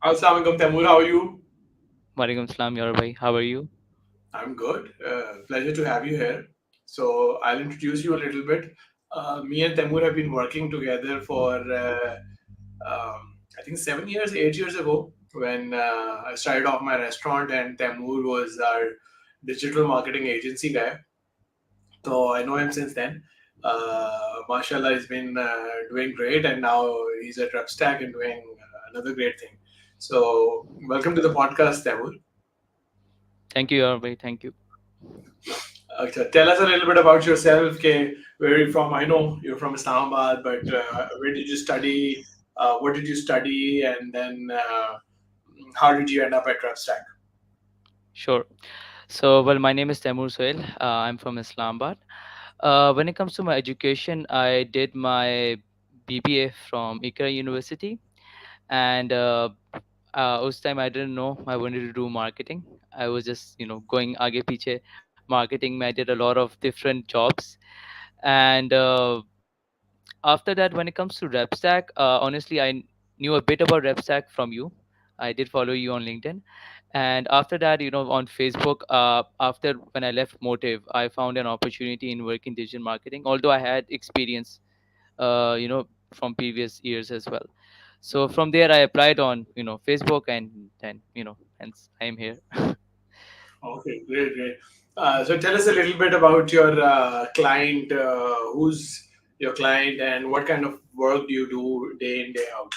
Assalamualaikum, Teymoor. How are you? Walaikum salam, Yar bhai. How are you? I'm good. Pleasure to have you here. So I'll introduce you a little bit. Me and Teymoor have been working together for I think 7 years, 8 years ago when I started off my restaurant, and Teymoor was our digital marketing agency guy. So I know him since then. Mashallah, he's been doing great, and now he's at RepStack and doing another great thing. So welcome to the podcast, Teymoor. Thank you, Yar bhai. Thank you. Okay, tell us a little bit about yourself. Okay, where are you from? I know you're from Islamabad, but where did you study? What did you study? And then how did you end up at RepStack? Sure. My name is Teymoor Sohail. I'm from Islamabad. When it comes to my education, I did my BBA from Ikra University, and उस time I didn't know I wanted to do marketing. I was just going आगे पीछे marketing में I did a lot of different jobs, and after that, when it comes to RepStack, honestly, knew a bit about RepStack from you. I did follow you on LinkedIn, and after that, on Facebook, after when I left Motive, I found an opportunity in working digital marketing. Although I had experience, from previous years as well. So from there, I applied on Facebook, and then hence I am here. Okay, great, great. So tell us a little bit about your client. Who's your client, and what kind of work do you do day in, day out?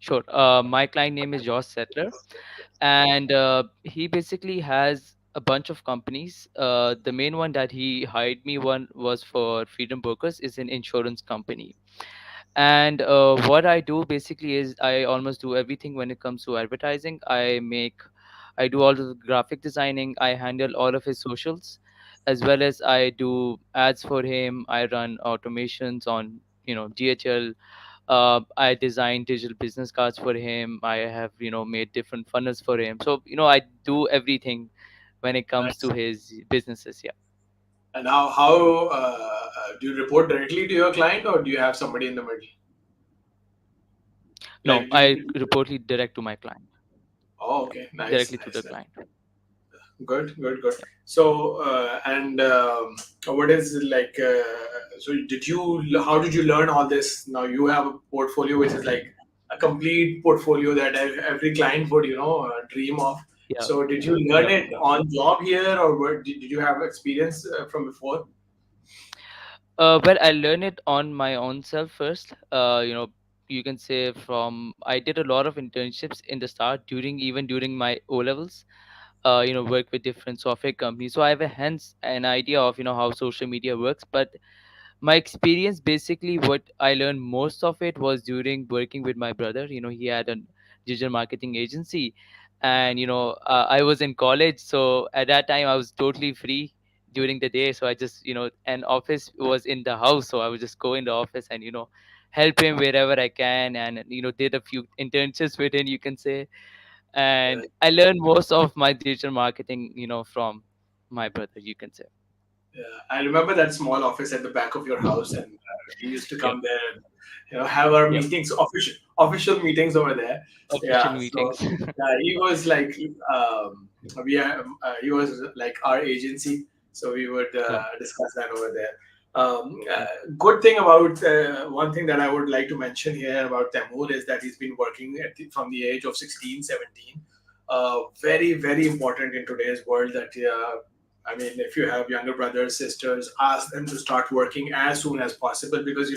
Sure. My client name is Josh Settler, and he basically has a bunch of companies. The main one that he hired me one was for Freedom Brokers, is an insurance company. And what I do basically is I almost do everything when it comes to advertising. I do all the graphic designing. I handle all of his socials, as well as I do ads for him. I run automations on DHL. I design digital business cards for him. I have made different funnels for him. So I do everything when it comes to Nice. his businesses. Yeah. And how do you report directly to your client, or do you have somebody in the middle? No, Like, I report it direct to my client, oh, okay, nice, directly to nice. the client. Good, good, good. Yeah. So, and what is it like? So, how did you learn all this? Now you have a portfolio which is like a complete portfolio that every client would, dream of. Yeah. So, did you learn Yeah. it on job here, or did you have experience from before? Well, I learned it on my own self first. You can say from I did a lot of internships in the start during my O levels. Work with different software companies, so I have a hence an idea of how social media works. But my experience, basically what I learned most of it was during working with my brother. He had a digital marketing agency, and I was in college, so at that time I was totally free during the day. So I just an office was in the house, so I would just go in the office and help him wherever I can, and did a few internships with him, you can say. Yeah. And I learned most of my digital marketing from my brother, you can say. Yeah, I remember that small office at the back of your house, and we used to Yep. come there and have our Yep. meetings, official meetings over there. Official Yeah, so meetings. yeah, he was like he was like our agency, so we would Yeah. discuss that over there. Good thing about one thing that I would like to mention here about Teymour is that he's been working from the age of 16, 17. Very, very important in today's world that I mean, if you have younger brothers, sisters, ask them to start working as soon as possible because,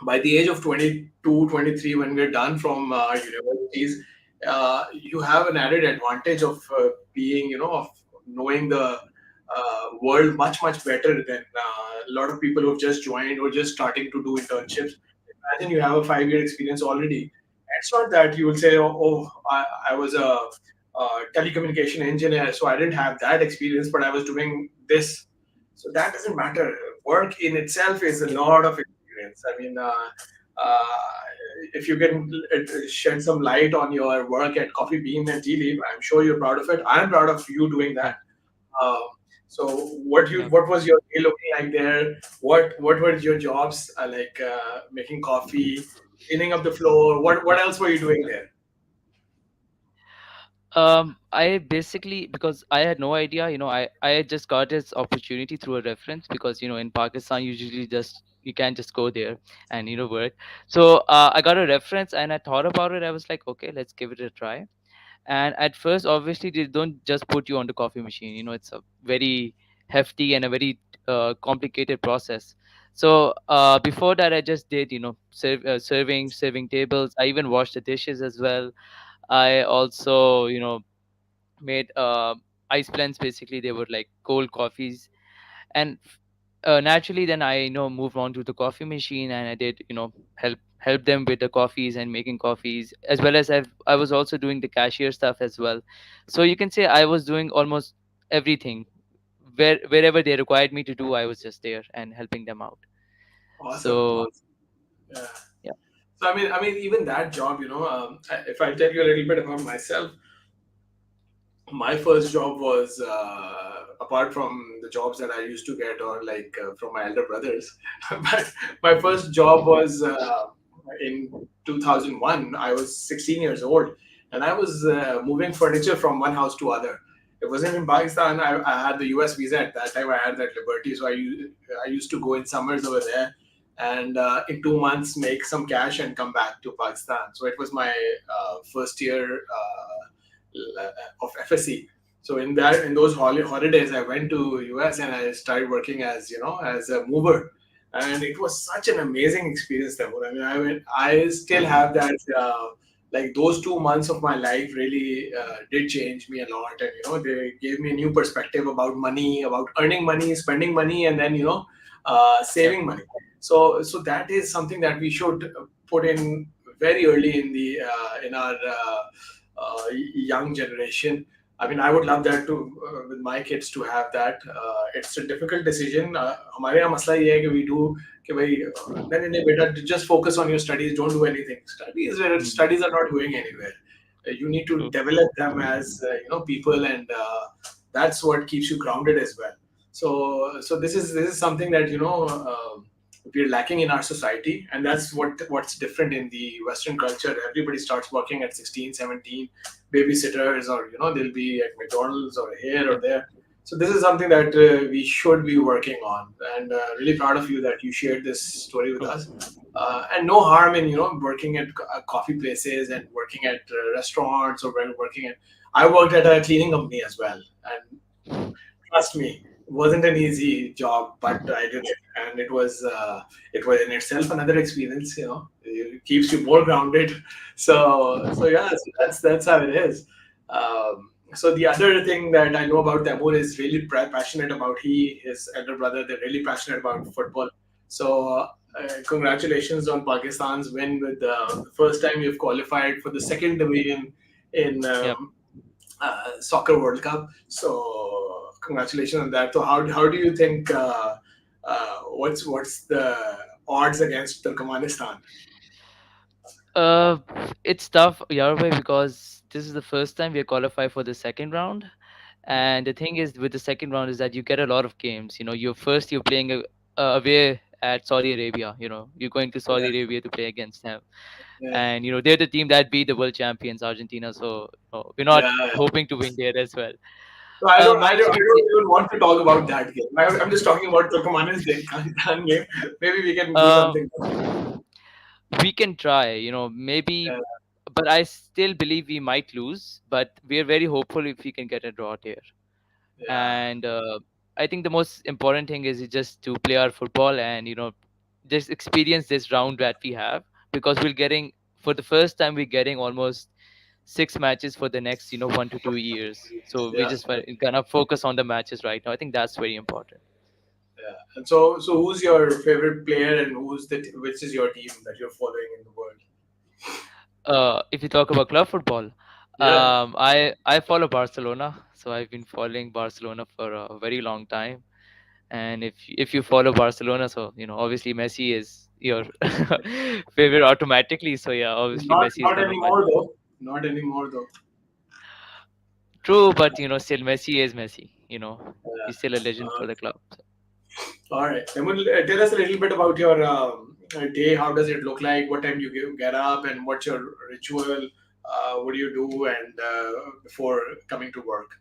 by the age of 22, 23, when we're done from our universities, you have an added advantage of being, of knowing the world much, much better than a lot of people who've just joined or just starting to do internships. Imagine you have a 5 year experience already. It's not that you will say, oh, I was a telecommunication engineer, so I didn't have that experience, but I was doing this. So that doesn't matter. Work in itself is a lot of experience. I mean, uh, if you can shed some light on your work at Coffee Bean and Tea Leaf, I'm sure you're proud of it. I'm proud of you doing Yeah. that. Um, so Yeah. what was your day looking like there? What were your jobs like making coffee? cleaning up the floor. What else were you doing there? I basically, because I had no idea, I had just got this opportunity through a reference, because in Pakistan usually just you can't just go there and work. So I got a reference and I thought about it. I was like, okay, let's give it a try. And at first, obviously, they don't just put you on the coffee machine. It's a very hefty and a very complicated process. So before that, I just did serving tables. I even washed the dishes as well. I also made ice blends. Basically, they were like cold coffees. And naturally, then I moved on to the coffee machine, and I did help them with the coffees and making coffees, as well as I was also doing the cashier stuff as well. So you can say I was doing almost everything. Wherever they required me to do, I was just there and helping them out. Awesome, So awesome. Yeah. yeah. So I mean, even that job, if I tell you a little bit about myself, my first job was apart from the jobs that I used to get or like from my elder brothers. my first job was in 2001. I was 16 years old, and I was moving furniture from one house to other. It wasn't in Pakistan. I had the US visa at that time. I had that liberty, so I used to go in summers over there, and in 2 months make some cash and come back to Pakistan. So it was my first year. Of FSC. So in those holidays, I went to US and I started working as as a mover, and it was such an amazing experience. Thamur. I mean, I still have that. Like those 2 months of my life really did change me a lot, and they gave me a new perspective about money, about earning money, spending money, and then Yeah. saving money. So that is something that we should put in very early in the in our young generation. I mean, I would love that to with my kids to have that. It's a difficult decision. हमारे यहाँ मसला ये है कि we do कि भाई नहीं नहीं बेटा just focus on your studies, don't do anything. Mhm. Studies are not going anywhere. You need to True. develop them as people, and that's what keeps you grounded as well. So this is something that we're lacking in our society, and that's what's different in the Western culture. Everybody starts working at 16, 17, babysitters, or they'll be at McDonald's or here or Yeah. there. So this is something that we should be working on, and really proud of you that you shared this story with True. us. And no harm in working at coffee places and working at restaurants, or working at. I worked at a cleaning company as well, and trust me, it wasn't an easy job, but I did it, and it was in itself another experience. It keeps you more grounded. So yeah, so that's how it is. So the other thing that I know about Tamur is really passionate about his elder brother. They're really passionate about football. So congratulations on Pakistan's win with the first time you've qualified for the second division in Yep. Soccer World Cup. So congratulations on that. So how do you think what's the odds against Turkmenistan? Uh, it's tough, Yarway, because this is the first time we qualify for the second round. And the thing is, with the second round, is that you get a lot of games. You're playing away at Saudi Arabia. You're going to Saudi Yeah, Arabia to play against them, yeah, and they're the team that beat the world champions, Argentina. So we're not yeah. hoping to win there as well. So I don't, My I don't, I don't expectation. even want to talk about that game. I'm just talking about Turkmenistan game. Maybe we can do Uh, something. we can try. Maybe, Yeah, but I still believe we might lose. But we're very hopeful if we can get a draw here. yeah, And I think the most important thing is just to play our football and just experience this round that we have, because we're getting, for the first time, we're getting almost 6 matches for the next 1 to 2 years. So we yeah, just gonna focus on the matches right now. I think that's very important. yeah. And so who's your favorite player, and which is your team that you're following in the world? If you talk about club football, Yeah. I follow Barcelona, so I've been following Barcelona for a very long time. And if you follow Barcelona, so obviously Messi is your favorite automatically. So yeah, obviously Not Messi is not one of my anymore though. Not anymore though. true, but still Messi is Messi. He's still a Yeah. legend for the club. All right. Then tell us a little bit about your day. How does it look like? What time do you get up, and what's your ritual? What do you do, and before coming to work?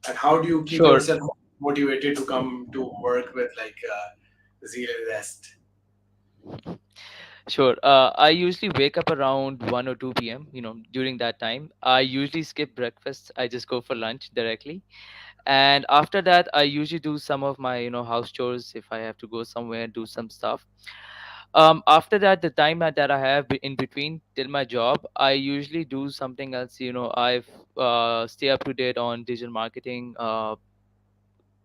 And how do you keep Sure. yourself motivated to come to work with like zeal and rest? Sure. I usually wake up around 1 or 2 p.m. During that time, I usually skip breakfast. I just go for lunch directly. And after that, I usually do some of my, house chores if I have to go somewhere, do some stuff. After that, the time that I have in between till my job, I usually do something else. I've stay up to date on digital marketing,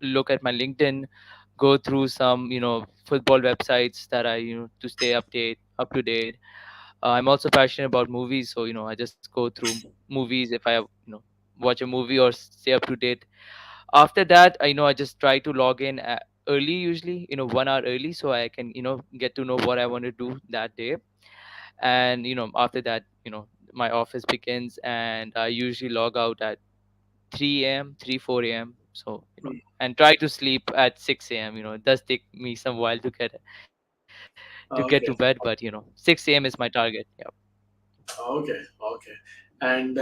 look at my LinkedIn, go through some football websites that I to stay up to date. I'm also passionate about movies, so I just go through movies if I have watch a movie or stay up to date. After that, I just try to log in early, usually 1 hour early, so I can get to know what I want to do that day. And after that, my office begins, and I usually log out at 3 a.m., 3 4 a.m. So and try to sleep at 6 a.m. It does take me some while to get to bed, but Okay. 6 a.m. is my target. Yeah. Okay. Okay. And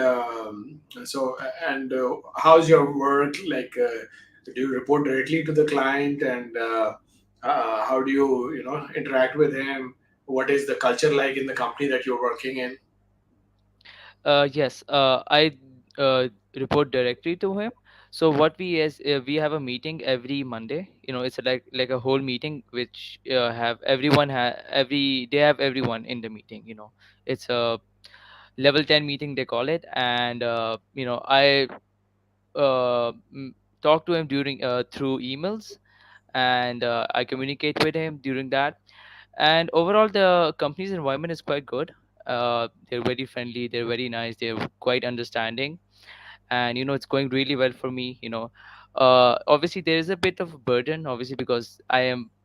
how's your work? Like, do you report directly to the client, and how do you interact with him? What is the culture like in the company that you're working in? Yes, I report directly to him. So what we have a meeting every Monday. It's like a whole meeting which have everyone every they have everyone in the meeting. It's a level 10 meeting they call it, and I talk to him during through emails, and I communicate with him during that. And overall, the company's environment is quite good. They're very friendly, they're very nice, they're quite understanding, and it's going really well for me. Obviously there is a bit of a burden, obviously, because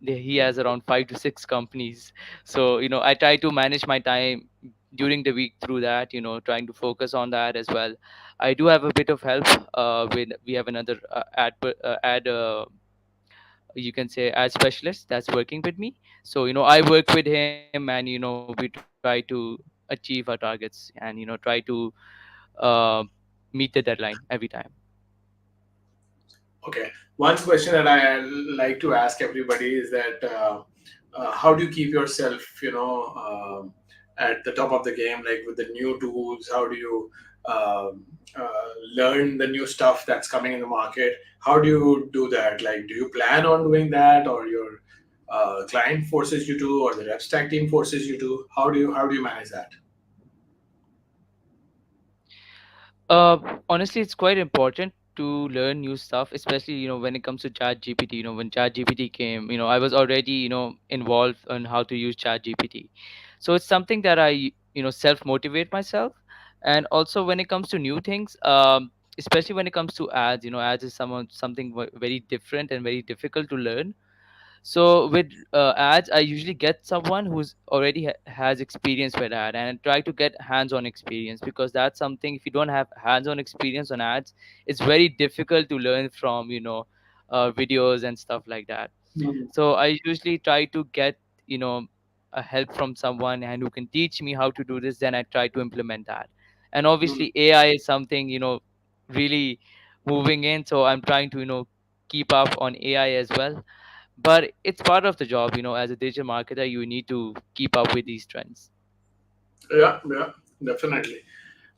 he has around 5 to 6 companies. So I try to manage my time during the week through that, trying to focus on that as well. I do have a bit of help with we have another ad you can say ad specialist that's working with me. So I work with him, and we try to achieve our targets, and try to uh, meet the deadline every time. Okay. One question that I like to ask everybody is that how do you keep yourself, at the top of the game, like with the new tools? How do you learn the new stuff that's coming in the market? How do you do that? Like, do you plan on doing that, or your client forces you to, or the RepStack team forces you to? How do you manage that? Honestly, it's quite important to learn new stuff, especially when it comes to Chat GPT. When Chat GPT came, I was already involved on how to use Chat GPT. So it's something that I self motivate myself. And also when it comes to new things, especially when it comes to ads, ads is something very different and very difficult to learn. So with ads, I usually get someone who's already has experience with ad, and try to get hands-on experience, because that's something, if you don't have hands-on experience on ads, it's very difficult to learn from videos and stuff like that. Mhm. So I usually try to get you know a help from someone and who can teach me how to do this. Then I try to implement that. And Mhm. obviously AI is something really moving in, so I'm trying to keep up on AI as well. But it's part of the job. As a digital marketer, you need to keep up with these trends. Yeah, yeah, definitely.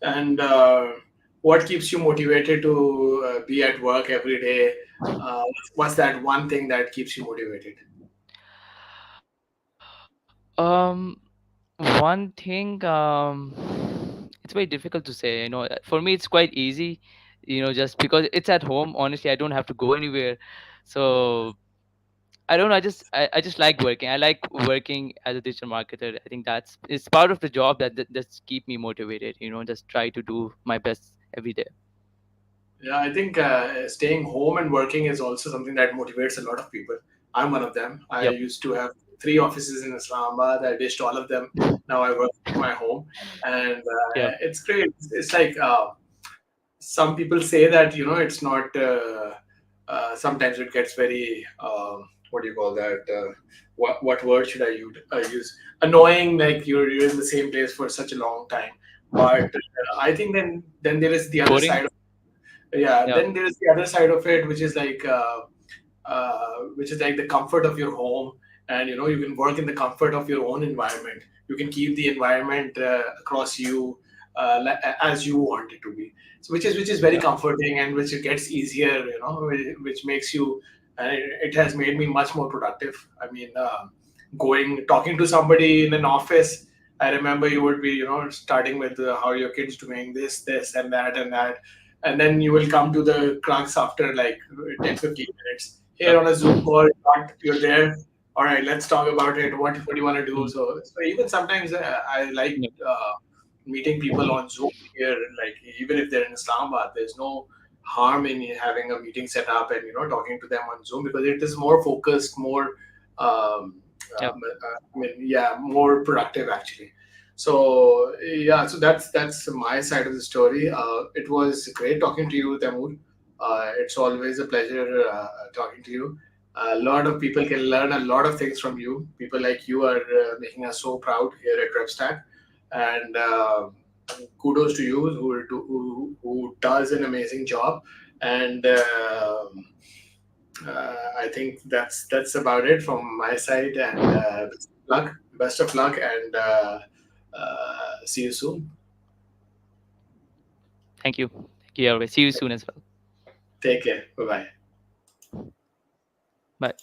And what keeps you motivated to be at work every day? What's that one thing that keeps you motivated? One thing, it's very difficult to say. For me, it's quite easy. Just because it's at home. Honestly, I don't have to go anywhere. So I don't know. I just like working. I like working as a digital marketer. I think it's part of the job that's keep me motivated. Just try to do my best every day. Yeah, I think staying home and working is also something that motivates a lot of people. I'm one of them. I Yep. used to have three offices in Islamabad. I ditched all of them. Now I work from my home, and Yep. it's great. It's like some people say that it's not. Sometimes it gets very what do you call that? What word should use? Annoying, like you're in the same place for such a long time. But I think then there is the other Boring. side of, yeah, Yeah. then there is the other side of it, which is like the comfort of your home, and you can work in the comfort of your own environment. You can keep the environment across you as you want it to be. So which is very Yeah. comforting, and which it gets easier, which makes you, and it has made me much more productive. I mean, going talking to somebody in an office, I remember you would be, starting with how your kids doing this and that and that, and then you will come to the crux after like 10-15 minutes. Yeah. Here on a Zoom call, you're there. All right, let's talk about it. What do you want to do? Mm. So even sometimes I like Yeah. meeting people on Zoom here. Like even if they're in Islamabad, there's no harm in having a meeting set up and talking to them on Zoom, because it is more focused, more Yeah. I mean, yeah, more productive actually. So yeah, so that's my side of the story. It was great talking to you, Tamur. It's always a pleasure talking to you. A lot of people can learn a lot of things from you. People like you are making us so proud here at RepStack, and kudos to you who does an amazing job. And I think that's about it from my side. And best of luck, and see you soon. Thank you. Thank you, always. See you soon as well. Take care. Bye bye. Bye.